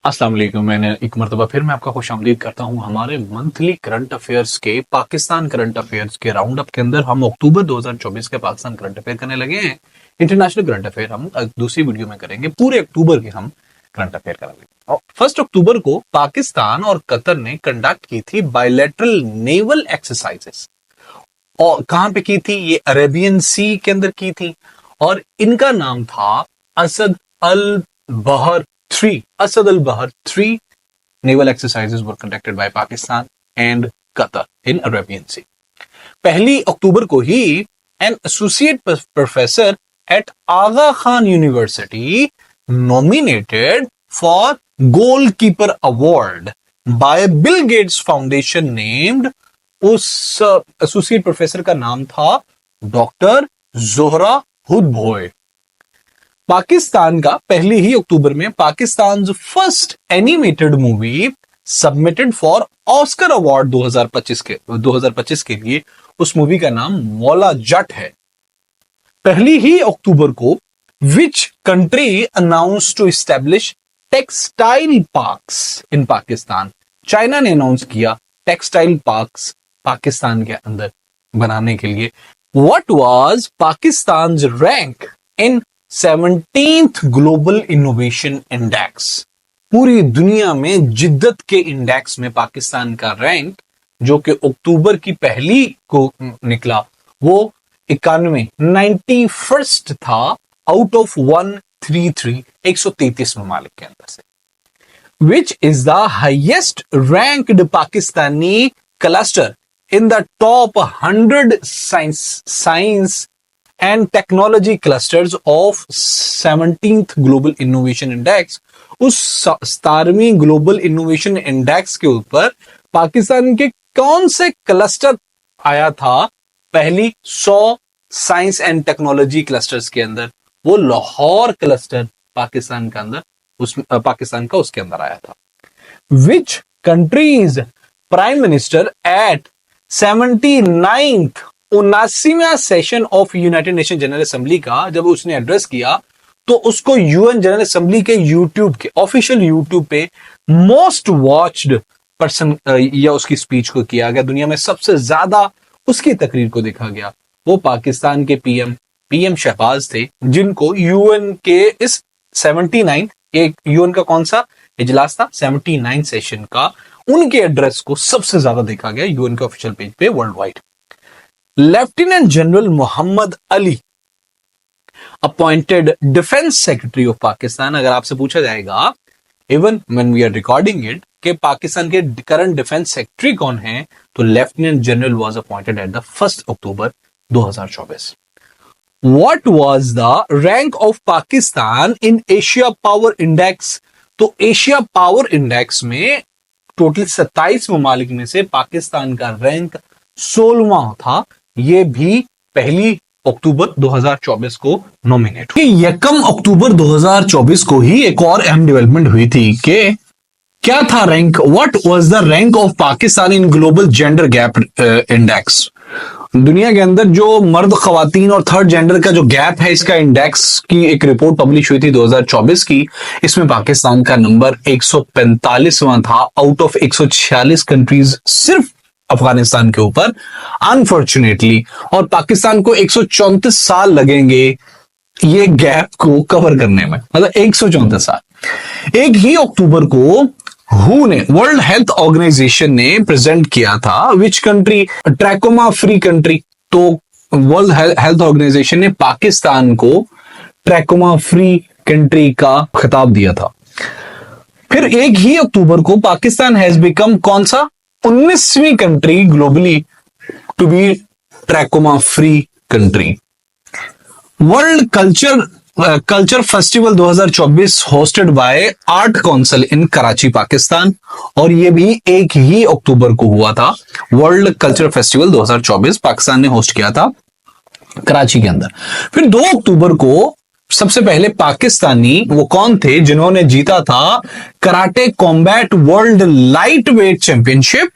अस्सलाम वालेकुम। मैंने एक मरतबा फिर मैं आपका खुशामदीद करता हूं हमारे मंथली करंट अफेयर्स के पाकिस्तान करंट अफेयर्स के राउंड अप के अंदर। हम अक्टूबर 2024 के पाकिस्तान करंट अफेयर करने लगे हैं। इंटरनेशनल करंट अफेयर हम दूसरी वीडियो में करेंगे। पूरे अक्टूबर के हम करंट अफेयर करेंगे। और 1 अक्टूबर को पाकिस्तान और कतर ने कंडक्ट की थी बायलैटरल नेवल एक्सरसाइजेस। और कहां पे की थी? ये अरेबियन सी के अंदर की थी और इनका नाम था असद अल बहर 3। असद अल बहर 3 naval exercises were conducted by Pakistan and Qatar in Arabian Sea. 1 अक्टूबर को ही an associate professor at Aga Khan university nominated for goalkeeper award by Bill Gates foundation named. उस एसोसिएट प्रोफेसर का नाम था डॉक्टर जोहरा हुदभोय। पाकिस्तान का 1 अक्टूबर में Pakistan first animated movie submitted for Oscar award 2025 के लिए। उस मूवी का नाम मौला जट है। 1 अक्टूबर को which country announce to establish textile parks in Pakistan? China ने अनाउंस किया टेक्सटाइल पार्क्स पाकिस्तान के अंदर बनाने के लिए। What was Pakistan rank in 17th global innovation index? पूरी दुनिया में जिद्दत के इंडेक्स में पाकिस्तान का रैंक जो कि अक्टूबर की पहली को निकला वो 91 था आउट ऑफ 133 ममालिक के अंदर से। Which is the highest ranked Pakistani cluster in the top 100 science and technology clusters of 17th global innovation index? उस 17वीं ग्लोबल इनोवेशन इंडेक्स के ऊपर पाकिस्तान के कौन से क्लस्टर आया था पहली 100 साइंस एंड टेक्नोलॉजी क्लस्टर्स के अंदर? वो लाहौर क्लस्टर पाकिस्तान का उसके अंदर आया था। Which countries prime minister at 79th 79वां session of United Nation General Assembly का जब उसने एड्रेस किया तो उसको यूएन जनरल असेंबली के यूट्यूब के ऑफिशियल यूट्यूब पे मोस्ट वॉच्ड पर्सन या उसकी स्पीच को किया गया। दुनिया में सबसे ज्यादा उसकी तकरीर को देखा गया। वो पाकिस्तान के पीएम शहबाज थे जिनको यूएन के इस 79 एक यूएन का कौन सा इजलास था 79 सेशन का, उनके एड्रेस को सबसे ज्यादा देखा गया यूएन के ऑफिशियल पेज पे world wide. Lieutenant general Mohammad Ali appointed defence secretary of Pakistan. अगर आपसे पूछा जाएगा even when we are recording it कि पाकिस्तान के करंट डिफेंस सेक्रेटरी कौन है तो lieutenant general was appointed at the 1 October 2024। What was the rank of Pakistan in Asia power index? तो एशिया पावर इंडेक्स में टोटल 27 ममालिक में से पाकिस्तान का रैंक 16वां था। ये भी 1 अक्टूबर 2024 को नॉमिनेट हुई। 1 अक्टूबर 2024 को ही एक और अहम डेवलपमेंट हुई थी कि क्या था rank? What was the rank of Pakistan in global gender gap index? दुनिया के अंदर जो मर्द खवातीन और थर्ड जेंडर का जो गैप है इसका इंडेक्स की एक रिपोर्ट पब्लिश हुई थी 2024 की। इसमें पाकिस्तान का नंबर 145वां था आउट ऑफ 146 कंट्रीज सिर्फ अफगानिस्तान के ऊपर अनफॉर्चुनेटली। और पाकिस्तान को 134 साल लगेंगे ये गैप को कवर करने में, मतलब 134 साल। 1 अक्टूबर को हु ने वर्ल्ड हेल्थ ऑर्गेनाइजेशन ने प्रेजेंट किया था which country trachoma free country. तो वर्ल्ड हेल्थ ऑर्गेनाइजेशन ने पाकिस्तान को ट्रैकोमा फ्री कंट्री का खिताब दिया था। फिर 1 अक्टूबर को पाकिस्तान हैज बिकम कौन सा 19वीं country globally to be trachoma free country. World culture festival 2024 hosted by Art Council in Karachi Pakistan. और ये भी 1 अक्टूबर को हुआ था। वर्ल्ड कल्चर फेस्टिवल 2024 पाकिस्तान ने होस्ट किया था कराची के अंदर। फिर 2 अक्टूबर को सबसे पहले पाकिस्तानी वो कौन थे जिन्होंने जीता था karate combat world light weight championship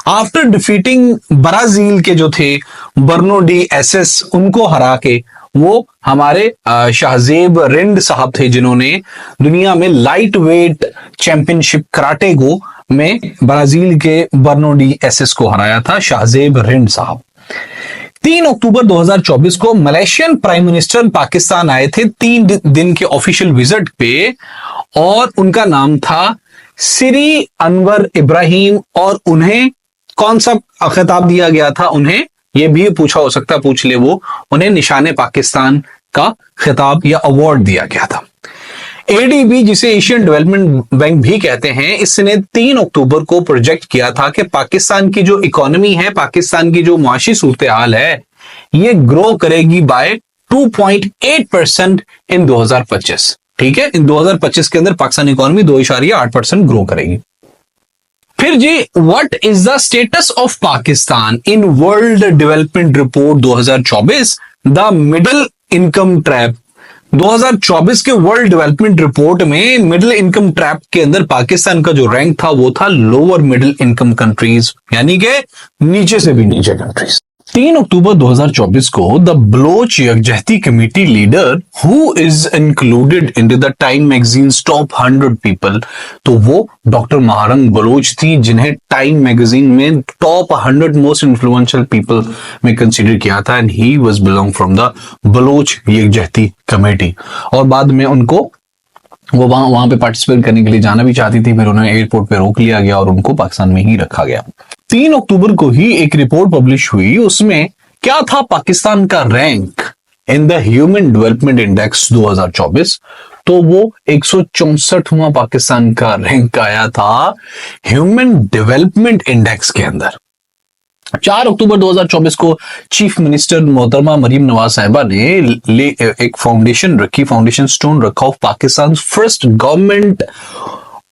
after defeating Brazil के जो थे बर्नो डी एसएस, उनको हरा के वो हमारे शाहजेब रिंड साहब थे, जिन्होंने दुनिया में लाइट वेट चैंपियनशिप कराटे गो में ब्राजील के बर्नोडी एसिस को हराया था, शाहजेब रिंड साहब। 3 अक्टूबर 2024 को मलेशियन प्राइम मिनिस्टर पाकिस्तान आए थे 3 दिन के ऑफिशियल विजिट पे, और उनका नाम था सिरी अनवर इब्राहिम, और उन्हें कौन सा खिताब दिया गया था? उन्हें, ये भी पूछा हो सकता है, पूछ ले वो, उन्हें निशाने पाकिस्तान का खिताब या अवार्ड दिया गया था। एडीबी, जिसे एशियन डेवलपमेंट बैंक भी कहते हैं, इसने 3 अक्टूबर को प्रोजेक्ट किया था कि पाकिस्तान की जो इकोनॉमी है, पाकिस्तान की जो माशी सूरत हाल है, ये ग्रो करेगी बाय 2.8% इन 2025। ठीक है, इन 2025 के अंदर पाकिस्तान इकोनॉमी 2.8% ग्रो करेगी। फिर जी, what is the status of Pakistan in world development report 2024, the middle income trap. 2024 के वर्ल्ड डेवलपमेंट रिपोर्ट में मिडिल इनकम ट्रैप के अंदर पाकिस्तान का जो रैंक था वो था लोअर मिडिल इनकम कंट्रीज, यानी कि नीचे से भी नीचे कंट्रीज। 3 अक्टूबर 2024 को the Baloch Yakjehti committee leader who is included in the Time magazine top 100 people, तो वो डॉक्टर महारंग बलोच थी, जिन्हें टाइम मैगजीन में टॉप 100 मोस्ट इन्फ्लुएंशियल पीपल में कंसीडर किया था, and he was belong from the Baloch Yakjehti committee. और बाद में उनको वो वहां पे पार्टिसिपेट करने के लिए जाना भी चाहती थी, फिर उन्हें एयरपोर्ट पे रोक लिया गया और उनको पाकिस्तान में ही रखा गया। 3 अक्टूबर को ही एक रिपोर्ट पब्लिश हुई, उसमें क्या था? पाकिस्तान का rank in the human development index 2024, तो वो 164वां पाकिस्तान का रैंक आया था ह्यूमन डेवलपमेंट इंडेक्स के अंदर। 4 अक्टूबर 2024 को चीफ मिनिस्टर मोहतरमा मरीम नवाज साहिबा ने एक फाउंडेशन रखी, फाउंडेशन स्टोन रखा of Pakistan first government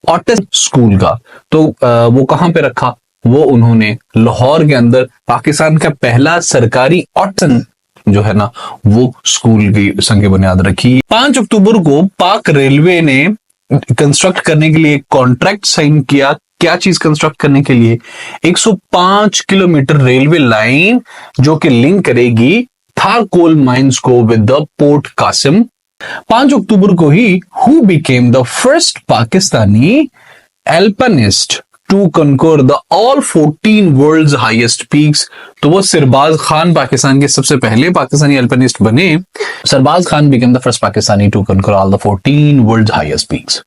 autism school का। तो वो कहां पे रखा? वो उन्होंने लाहौर के अंदर पाकिस्तान का पहला सरकारी ऑटिज्म जो है ना, वो स्कूल की संग बुनियाद रखी। 5 अक्टूबर को पाक रेलवे ने कंस्ट्रक्ट करने के लिए कॉन्ट्रैक्ट साइन किया। क्या चीज कंस्ट्रक्ट करने के लिए? 105 किलोमीटर रेलवे लाइन, जो कि लिंक करेगी थार कोल माइंस को विद द पोर्ट कासिम। 5 अक्टूबर को ही who became the first Pakistani alpinist to conquer the all 14 world's highest peaks, तो वो सरबाज खान पाकिस्तान के सबसे पहले पाकिस्तानी एल्पिनिस्ट बने। Sarbaz Khan became the first Pakistani to conquer all the 14 world's highest peaks.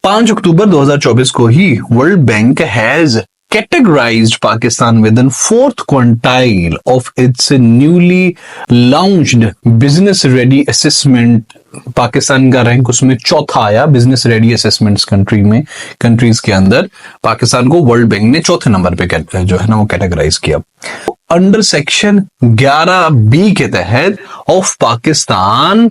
5 अक्टूबर 2024 को ही World Bank has categorized Pakistan within 4th quintile of its newly launched business ready assessment। Pakistan का रैंक उसमें चौथा आया बिजनेस रेडी असेसमेंट्स कंट्रीज के अंदर। पाकिस्तान को वर्ल्ड बैंक ने चौथे नंबर पे जो है ना वो कैटेगराइज किया। अंडर सेक्शन 11B के तहत of Pakistan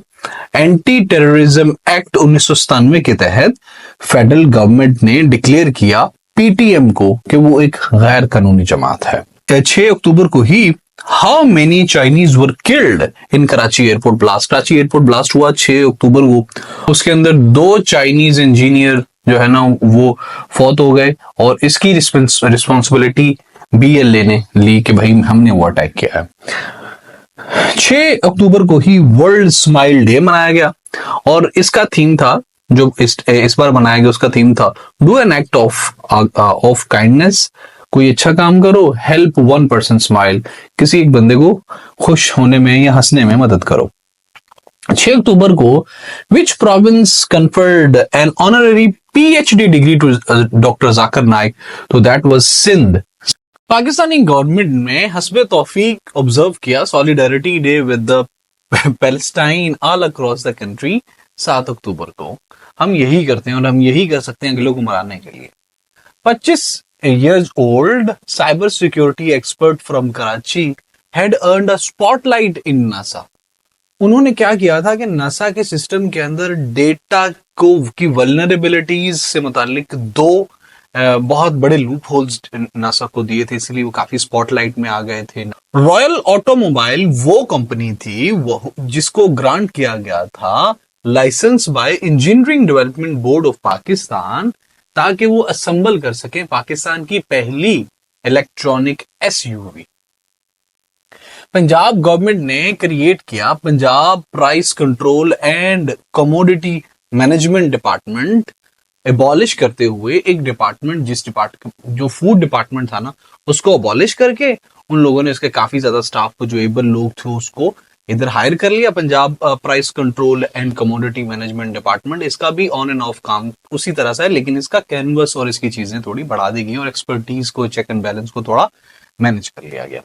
anti terrorism act 1997 के तहत फेडरल गवर्नमेंट ने डिक्लेयर किया पीटीएम को कि वो एक गैर कानूनी जमात है। 6 अक्टूबर को ही how many Chinese were killed in Karachi airport blast. Karachi airport blast हुआ 6 अक्टूबर को, उसके अंदर 2 चाइनीज इंजीनियर जो है ना वो फौत हो गए, और इसकी रिस्पॉन्सिबिलिटी बीएलए ने ली कि भाई हमने वो अटैक किया है। 6 अक्टूबर को ही वर्ल्ड स्माइल डे मनाया गया, और इसका थीम था, जो इस बार बनाया गया, उसका थीम था do an act of kindness, कोई अच्छा काम करो, हेल्प 1 पर्सन स्माइल, किसी एक बंदे को खुश होने में या हंसने में मदद करो। 6 अक्टूबर को which province conferred an honorary PhD degree to doctor Zakir Naik, तो that was Sindh. Pakistani government ने हस्बे तौफीक ऑब्जर्व किया solidarity day with the Palestine all across the country 7 अक्टूबर को। हम यही करते हैं और हम यही कर सकते हैं अगलों को मनाने के लिए। 25 years old cyber security expert from Karachi had earned a spotlight in NASA। उन्होंने क्या किया था कि नासा के सिस्टम के अंदर डेटा को की वल्नरेबिलिटीज से मुतालिक 2 बहुत बड़े लूप होल्स नासा को दिए थे, इसलिए वो काफी स्पॉटलाइट में आ गए थे। रॉयल ऑटोमोबाइल वो कंपनी थी वो जिसको ग्रांट किया गया था licence by engineering development board of Pakistan, ताकि वो असेंबल कर सके पाकिस्तान की पहली इलेक्ट्रॉनिक एसयूवी। पंजाब गवर्नमेंट ने क्रिएट किया Punjab price control and commodity management department, abolish करते हुए एक डिपार्टमेंट, जो फूड डिपार्टमेंट था ना, उसको अबॉलिश करके उन लोगों ने इसके काफी ज्यादा स्टाफ को, जो एबल लोग थे, उसको इधर हायर कर लिया। Punjab price control and commodity management department, इसका भी ऑन एंड ऑफ काम उसी तरह से है, लेकिन इसका कैनवस और इसकी चीजें थोड़ी बढ़ा दी गई और एक्सपर्टीज को, चेक एंड बैलेंस को थोड़ा मैनेज कर लिया गया।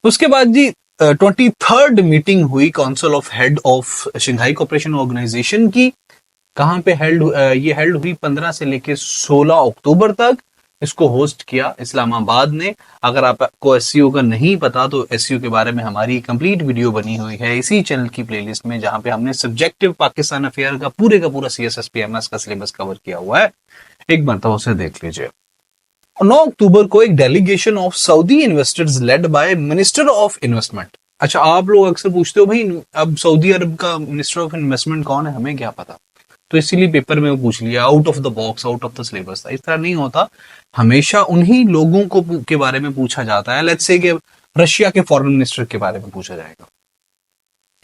उसके बाद जी 23rd मीटिंग हुई council of head of Shanghai cooperation organisation की। कहां पे ये हेल्ड हुई? 15 से लेके 16 अक्टूबर तक। इसको होस्ट किया इस्लामाबाद ने। अगर आपको एससीओ का नहीं पता तो एससीओ के बारे में हमारी कंप्लीट वीडियो बनी हुई है इसी चैनल की प्लेलिस्ट में, जहां पे हमने सब्जेक्टिव पाकिस्तान अफेयर का पूरा CSSPMS का सिलेबस कवर किया हुआ है। एक बार तो उसे देख लीजिए। 9 अक्टूबर को एक delegation of Saudi investors led by minister of investment. अच्छा, आप लोग अक्सर पूछते हो भाई अब सऊदी अरब का मिनिस्टर ऑफ इन्वेस्टमेंट कौन है, हमें क्या पता। तो इसीलिए पेपर में वो पूछ लिया, out of the box, out of the syllabus था। इस तरह नहीं होता, हमेशा उन्हीं लोगों को के बारे में पूछा जाता है। लेट्स से कि रशिया के फॉरेन मिनिस्टर के बारे में पूछा जाएगा,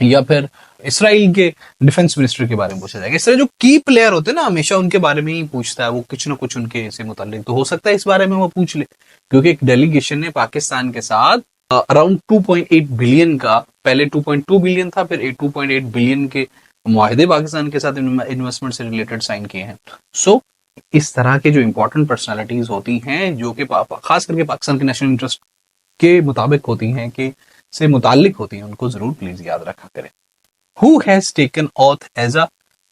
या फिर इसराइल के डिफेंस मिनिस्टर के बारे में पूछा जाएगा। इस तरह जो की प्लेयर होते हैं ना, हमेशा उनके बारे में ही पूछता है वो, कुछ ना कुछ उनके से मुतालिक। तो हो सकता है इस बारे में वो पूछ ले, क्योंकि एक डेलीगेशन ने पाकिस्तान के साथ अराउंड 2.8 बिलियन का, पहले 2.2 बिलियन था, फिर 2.8 बिलियन के मुआहदे पाकिस्तान के साथ इन्वेस्टमेंट से रिलेटेड साइन किए हैं। सो इस तरह के जो इंपॉर्टेंट पर्सनालिटीज होती हैं, जो कि खास करके पाकिस्तान के नेशनल इंटरेस्ट के मुताबिक होती हैं, कि से मुतालिक होती हैं, उनको जरूर प्लीज याद रखा करें। Who has taken oath as a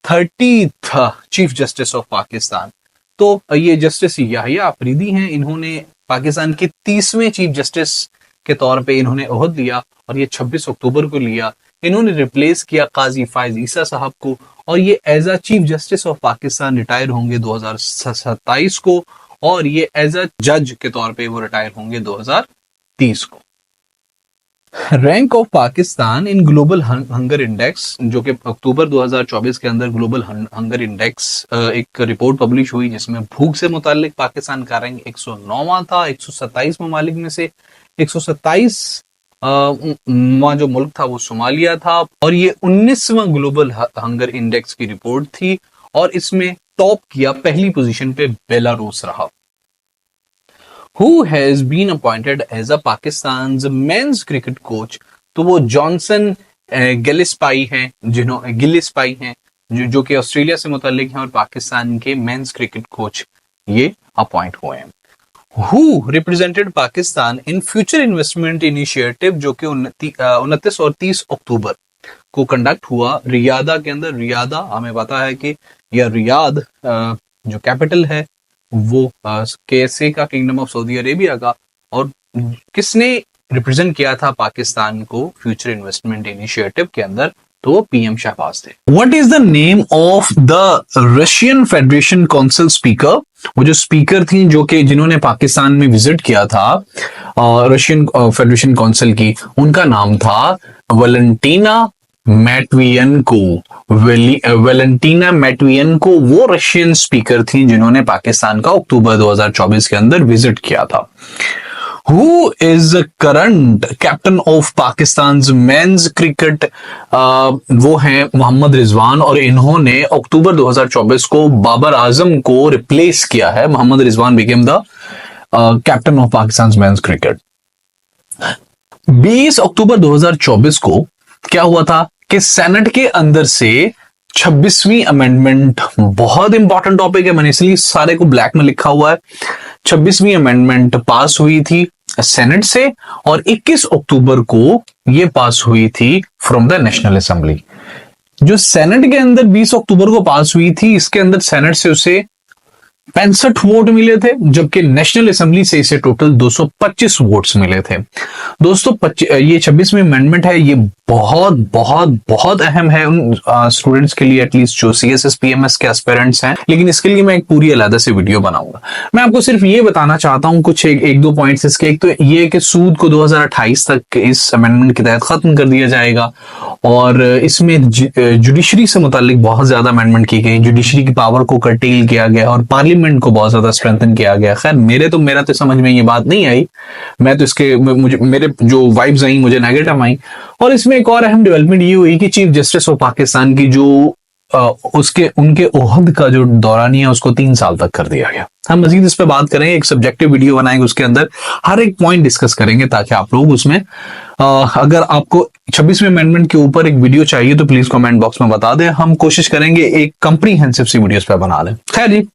30th chief justice of Pakistan? तो ये जस्टिस याहिया अफरीदी हैं। इन्होंने पाकिस्तान के 30वें चीफ जस्टिस के तौर पे इन्होंने ओहद लिया, और ये 26 अक्टूबर को लिया। इन्होंने रिप्लेस किया काजी फायज ईसा साहब को, और ये as a chief justice of Pakistan retire होंगे 2027 को, और ये एज अ जज के तौर पे वो रिटायर होंगे 2030 को। Rank of Pakistan in global hunger index, जो कि अक्टूबर 2024 के अंदर ग्लोबल हंगर इंडेक्स एक रिपोर्ट पब्लिश हुई, जिसमें भूख से मुतालिक पाकिस्तान का रैंक 109वां था 127 ममालिक में से। 127 जो मुल्क था वो सोमालिया था, और ये 19वां ग्लोबल हंगर इंडेक्स की रिपोर्ट थी, और इसमें टॉप किया, पहली पोजीशन पे बेलारूस रहा। Who has been appointed as a Pakistan's men's cricket coach? तो वो जॉनसन गिलिस्पाई हैं, जो कि ऑस्ट्रेलिया से मुतालिक हैं और पाकिस्तान के मेंस क्रिकेट कोच ये अपॉइंट हुए हैं। Who represented Pakistan in future investment initiative, जो कि 29 और 30 अक्टूबर को कंडक्ट हुआ रियादा के अंदर। रियादा हमें पता है कि यह रियाद जो कैपिटल है वो KSA का, किंगडम ऑफ सऊदी अरेबिया का, और किसने रिप्रेजेंट किया था पाकिस्तान को फ्यूचर इन्वेस्टमेंट इनिशिएटिव के अंदर? तो वो PM शहबाज थे। What is the name of the Russian federation council speaker? वो जो स्पीकर थी जिन्होंने पाकिस्तान में विजिट किया था रशियन फेडरेशन काउंसिल की, उनका नाम था वैलेंटीना मैटवियनको। वैलेंटीना मैटवियनको वो रशियन स्पीकर थी जिन्होंने पाकिस्तान का अक्टूबर 2024 के अंदर विजिट किया था। Who is the current captain of Pakistan's men's cricket? वो हैं मोहम्मद रिजवान, और इन्होंने अक्टूबर 2024 को बाबर आजम को रिप्लेस किया है। Mohammad Rizwan became the captain of Pakistan's men's cricket। 20 अक्टूबर 2024 को क्या हुआ था कि सेनेट के अंदर से 26वीं अमेंडमेंट, बहुत इंपॉर्टेंट टॉपिक है, मैंने इसलिए सारे को ब्लैक में लिखा हुआ है। 26वीं अमेंडमेंट पास हुई थी सेनेट से, और 21 अक्टूबर को ये पास हुई थी फ्रॉम द नेशनल असेंबली। जो सेनेट के अंदर 20 अक्टूबर को पास हुई थी, इसके अंदर सेनेट से उसे 65 वोट मिले थे, जबकि नेशनल असेंबली से इसे टोटल 225 वोट्स मिले थे। दोस्तों ये 26वीं अमेंडमेंट है, ये बहुत बहुत बहुत अहम है उन स्टूडेंट्स के लिए, एटलीस्ट जो CSSPMS के एस्पिरेंट्स हैं। लेकिन इसके लिए मैं एक पूरी अलग से वीडियो बनाऊंगा। मैं आपको सिर्फ ये बताना चाहता हूं कुछ एक दो पॉइंट्स इसके। एक तो ये कि सूद को 2028 तक इस अमेंडमेंट के तहत खत्म कर दिया जाएगा, और इसमें जुडिशरी से मुतालिक बहुत ज्यादा अमेंडमेंट की गई। जुडिशरी की पावर को कर्टेल किया गया, और पार्लियामेंट सेंटिमेंट को बहुत ज्यादा स्ट्रेंथन किया गया। खैर मेरा तो समझ में ये बात नहीं आई, मैं तो इसके मुझे मेरे जो वाइब्स आई मुझे नेगेटिव आई। और इसमें एक और अहम डेवलपमेंट ये हुई कि चीफ जस्टिस ऑफ पाकिस्तान की जो उनके ओहद का जो दौरानिया है उसको 3 साल तक कर दिया गया। हम मजीद इस पे बात करेंगे, एक सब्जेक्टिव वीडियो बनाएंगे, उसके अंदर हर एक पॉइंट डिस्कस करेंगे ताकि आप लोग उसमें अगर आपको 26वें अमेंडमेंट के ऊपर एक वीडियो चाहिए तो प्लीज कमेंट बॉक्स में बता दें, हम कोशिश करेंगे एक कंप्रीहेंसिव सी वीडियोस पे बना लें। खैर जी,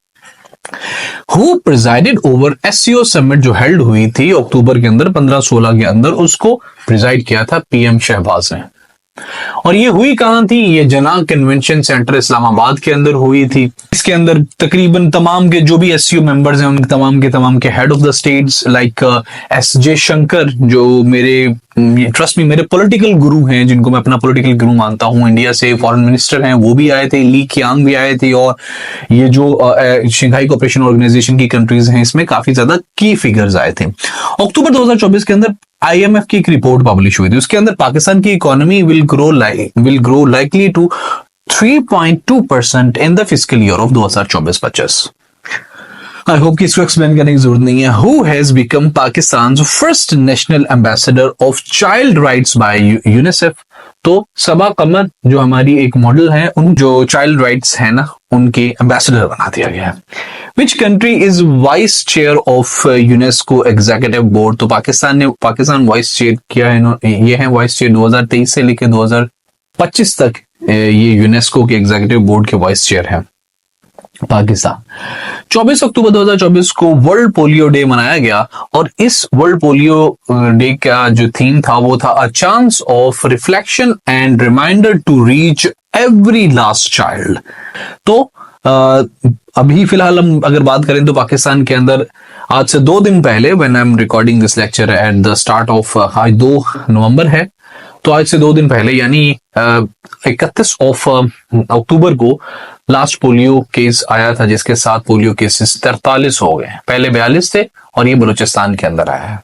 who presided over SCO summit जो हेल्ड हुई थी अक्टूबर के अंदर 15-16 के अंदर, उसको प्रिजाइड किया था पीएम शहबाज ने। और ये हुई कहां थी? ये जना कन्वेंशन सेंटर इस्लामाबाद के अंदर हुई थी। इसके अंदर तकरीबन तमाम के जो भी एससीओ मेंबर्स हैं उन तमाम के head of the states like S जे शंकर, जो ट्रस्ट मी मेरे पॉलिटिकल गुरु हैं, जिनको मैं अपना पॉलिटिकल गुरु मानता हूं, इंडिया से फॉरेन मिनिस्टर हैं, वो भी आए थे, ली कियांग भी आए थे, और ये जो शंघाई कोऑपरेशन ऑर्गेनाइजेशन की कंट्रीज हैं इसमें काफी ज्यादा की फिगर्स आए थे। अक्टूबर 2024 के अंदर आईएमएफ की एक रिपोर्ट पब्लिश हुई थी, उसके अंदर पाकिस्तान की economy will grow likely to 3.2% in the fiscal year of 2024-25। I hope कि इसको एक्सप्लेन करने की जरूरत नहीं है। Who has become Pakistan first national ambassador of child rights by UNICEF? तो सबा कमर जो हमारी एक मॉडल है, उन जो चाइल्ड राइट्स है ना, उनके एम्बेसडर बना दिया गया है। Which country is vice chair of UNESCO executive board? तो पाकिस्तान वाइस चेयर किया है, ये है वाइस चेयर 2023 से लेकर 2025 तक ये यूनेस्को के एग्जीक्यूटिव बोर्ड के वाइस चेयर है पाकिस्तान। 24 अक्टूबर 2024 को वर्ल्ड पोलियो डे मनाया गया, और इस वर्ल्ड पोलियो डे का जो थीम था वो था a chance of reflection and reminder to reach every last child. तो अभी फिलहाल हम अगर बात करें तो पाकिस्तान के अंदर आज से 2 दिन पहले, when I am recording this lecture at the start of, आज 2 नवंबर है, तो आज से 2 दिन पहले यानी 31 अक्टूबर को लास्ट पोलियो केस आया था, जिसके साथ पोलियो केसेस 43 हो गए। पहले 42 थे और ये बलूचिस्तान के अंदर आया है।